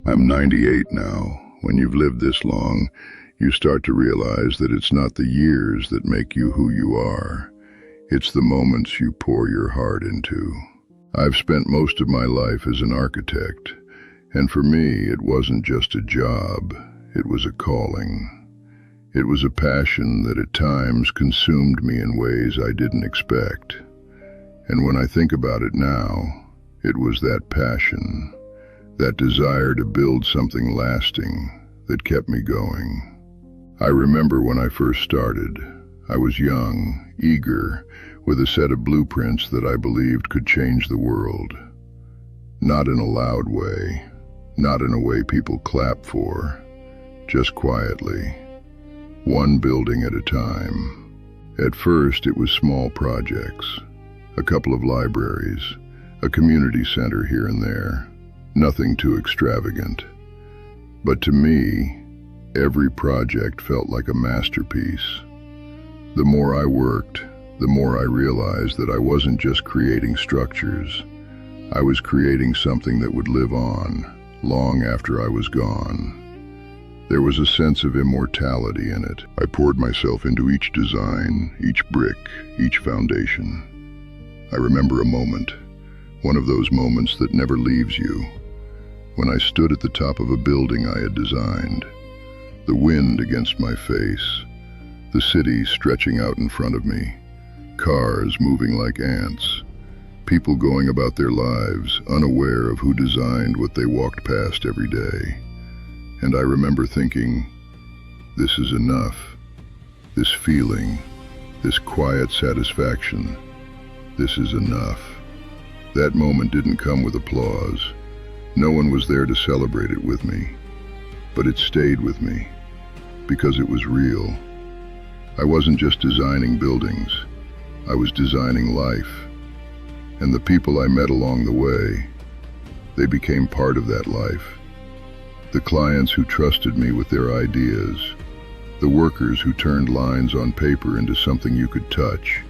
I'm 98 now. When you've lived this long, you start to realize that it's not the years that make you who you are. It's the moments you pour your heart into. I've spent most of my life as an architect, and for me, it wasn't just a job, it was a calling. It was a passion that at times consumed me in ways I didn't expect. And when I think about it now, it was that passion, that desire to build something lasting, that kept me going. I remember when I first started, I was young, eager, with a set of blueprints that I believed could change the world. Not in a loud way, not in a way people clap for, just quietly, one building at a time. At first, it was small projects, a couple of libraries, a community center here and there, nothing too extravagant. But to me, every project felt like a masterpiece. The more I worked, the more I realized that I wasn't just creating structures. I was creating something that would live on, long after I was gone. There was a sense of immortality in it. I poured myself into each design, each brick, each foundation. I remember a moment, one of those moments that never leaves you, when I stood at the top of a building I had designed, the wind against my face, the city stretching out in front of me, cars moving like ants, people going about their lives unaware of who designed what they walked past every day. And I remember thinking, this is enough. This feeling, this quiet satisfaction, this is enough. That moment didn't come with applause. No one was there to celebrate it with me, but it stayed with me because it was real. I wasn't just designing buildings, I was designing life. And the people I met along the way, they became part of that life. The clients who trusted me with their ideas, the workers who turned lines on paper into something you could touch,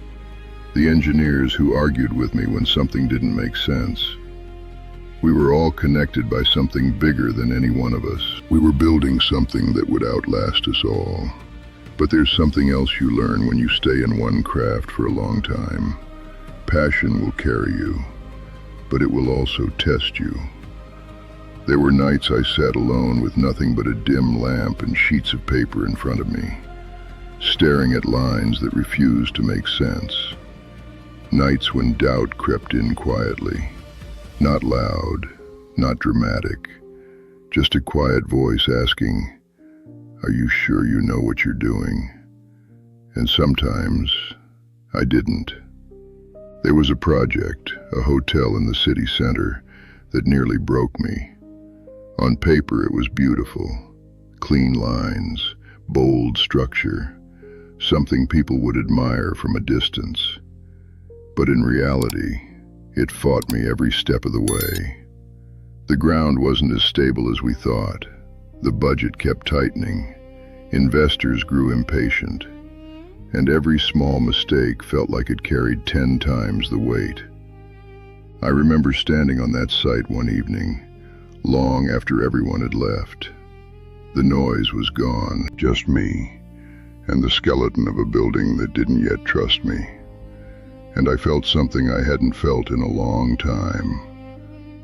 the engineers who argued with me when something didn't make sense. We were all connected by something bigger than any one of us. We were building something that would outlast us all. But there's something else you learn when you stay in one craft for a long time. Passion will carry you, but it will also test you. There were nights I sat alone with nothing but a dim lamp and sheets of paper in front of me, staring at lines that refused to make sense. Nights when doubt crept in quietly. Not loud, not dramatic, just a quiet voice asking, "Are you sure you know what you're doing?" And sometimes I didn't. There was a project, a hotel in the city center, that nearly broke me. On paper it was beautiful, clean lines, bold structure, something people would admire from a distance. But in reality, it fought me every step of the way. The ground wasn't as stable as we thought. The budget kept tightening. Investors grew impatient. And every small mistake felt like it carried 10 times the weight. I remember standing on that site one evening, long after everyone had left. The noise was gone, just me, and the skeleton of a building that didn't yet trust me. And I felt something I hadn't felt in a long time.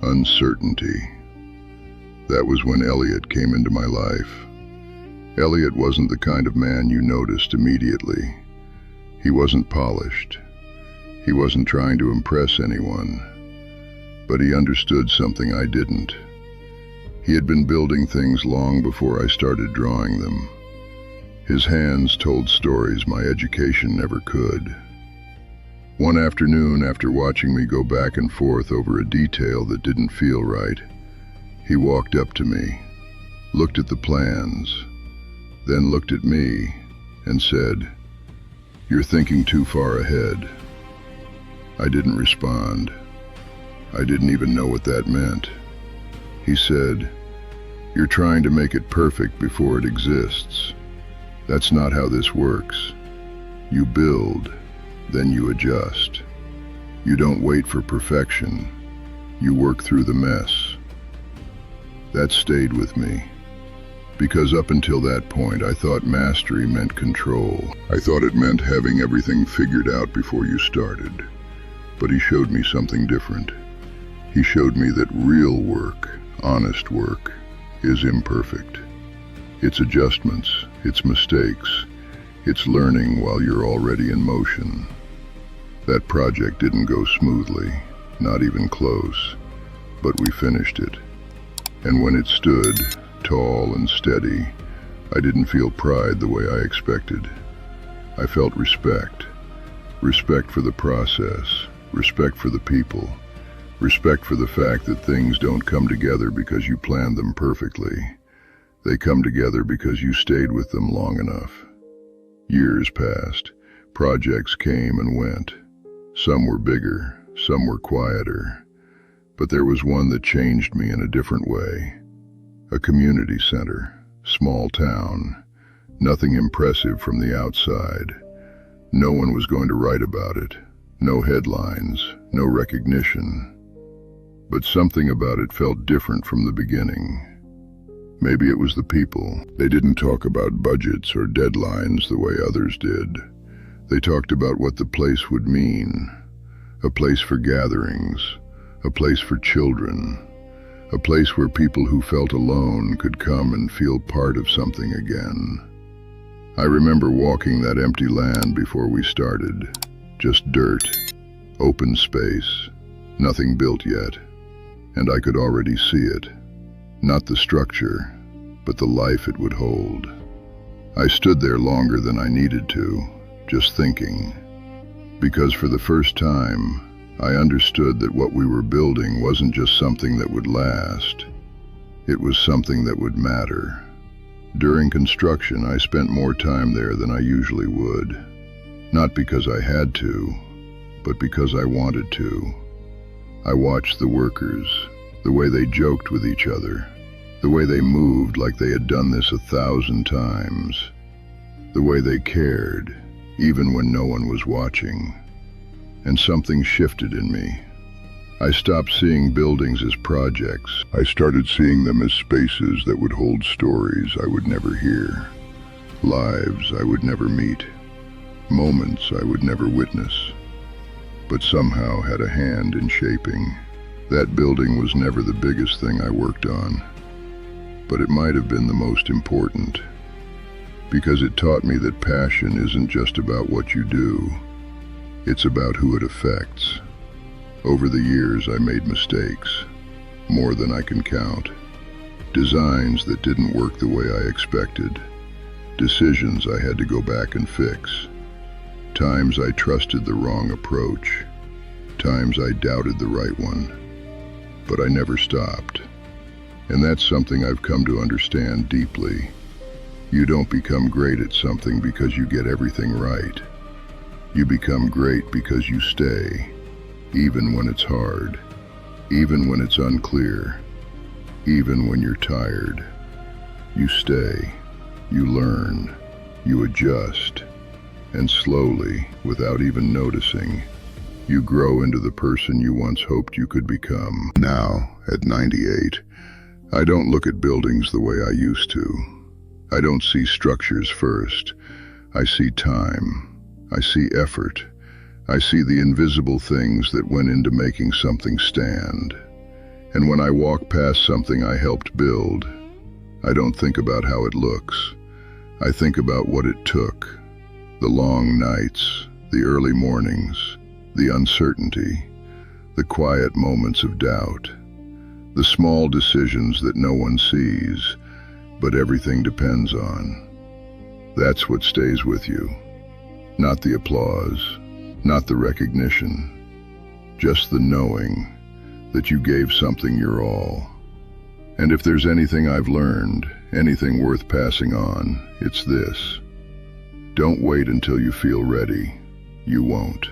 Uncertainty. That was when Elliot came into my life. Elliot wasn't the kind of man you noticed immediately. He wasn't polished. He wasn't trying to impress anyone. But he understood something I didn't. He had been building things long before I started drawing them. His hands told stories my education never could. One afternoon, after watching me go back and forth over a detail that didn't feel right, he walked up to me, looked at the plans, then looked at me and said, "You're thinking too far ahead." I didn't respond. I didn't even know what that meant. He said, "You're trying to make it perfect before it exists. That's not how this works. You build, then you adjust. You don't wait for perfection. You work through the mess." That stayed with me. Because up until that point, I thought mastery meant control. I thought it meant having everything figured out before you started. But he showed me something different. He showed me that real work, honest work, is imperfect. It's adjustments, it's mistakes, it's learning while you're already in motion. That project didn't go smoothly, not even close, but we finished it. And when it stood, tall and steady, I didn't feel pride the way I expected. I felt respect. Respect for the process, respect for the people, respect for the fact that things don't come together because you planned them perfectly. They come together because you stayed with them long enough. Years passed. Projects came and went. Some were bigger, some were quieter. But there was one that changed me in a different way. A community center, small town, nothing impressive from the outside. No one was going to write about it. No headlines, no recognition. But something about it felt different from the beginning. Maybe it was the people. They didn't talk about budgets or deadlines the way others did. They talked about what the place would mean. A place for gatherings, a place for children, a place where people who felt alone could come and feel part of something again. I remember walking that empty land before we started. Just dirt, open space, nothing built yet. And I could already see it. Not the structure, but the life it would hold. I stood there longer than I needed to, just thinking. Because for the first time, I understood that what we were building wasn't just something that would last. It was something that would matter. During construction, I spent more time there than I usually would. Not because I had to, but because I wanted to. I watched the workers, the way they joked with each other, the way they moved like they had done this 1,000 times, the way they cared, even when no one was watching. And something shifted in me. I stopped seeing buildings as projects. I started seeing them as spaces that would hold stories I would never hear, lives I would never meet, moments I would never witness, but somehow had a hand in shaping. That building was never the biggest thing I worked on, but it might have been the most important, because it taught me that passion isn't just about what you do, it's about who it affects. Over the years, I made mistakes, more than I can count. Designs that didn't work the way I expected, decisions I had to go back and fix, times I trusted the wrong approach, times I doubted the right one. But I never stopped. And that's something I've come to understand deeply. You don't become great at something because you get everything right. You become great because you stay, even when it's hard, even when it's unclear, even when you're tired. You stay, you learn, you adjust, and slowly, without even noticing, you grow into the person you once hoped you could become. Now, at 98, I don't look at buildings the way I used to. I don't see structures first. I see time. I see effort. I see the invisible things that went into making something stand. And when I walk past something I helped build, I don't think about how it looks. I think about what it took. The long nights, the early mornings, the uncertainty, the quiet moments of doubt, the small decisions that no one sees, but everything depends on. That's what stays with you. Not the applause, not the recognition, just the knowing that you gave something your all. And if there's anything I've learned, anything worth passing on, it's this. Don't wait until you feel ready. You won't.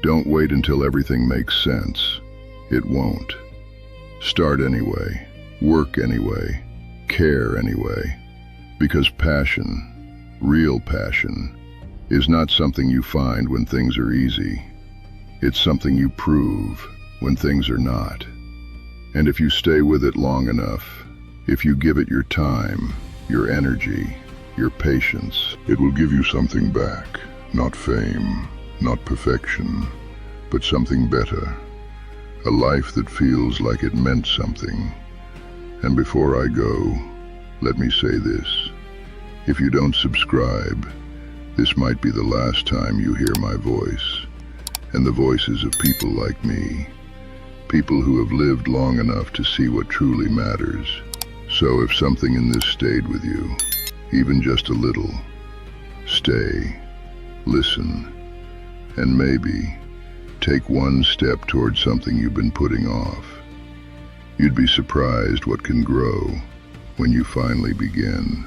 Don't wait until everything makes sense. It won't. Start anyway, work anyway, care anyway, because passion, real passion, is not something you find when things are easy. It's something you prove when things are not. And if you stay with it long enough, If you give it your time, your energy, your patience, it will give you something back. Not fame, not perfection, but something better. A life that feels like it meant something. And before I go, let me say this. If you don't subscribe, this might be the last time you hear my voice, and the voices of people like me, people who have lived long enough to see what truly matters. So if something in this stayed with you, even just a little, stay, listen, and maybe take one step towards something you've been putting off. You'd be surprised what can grow when you finally begin.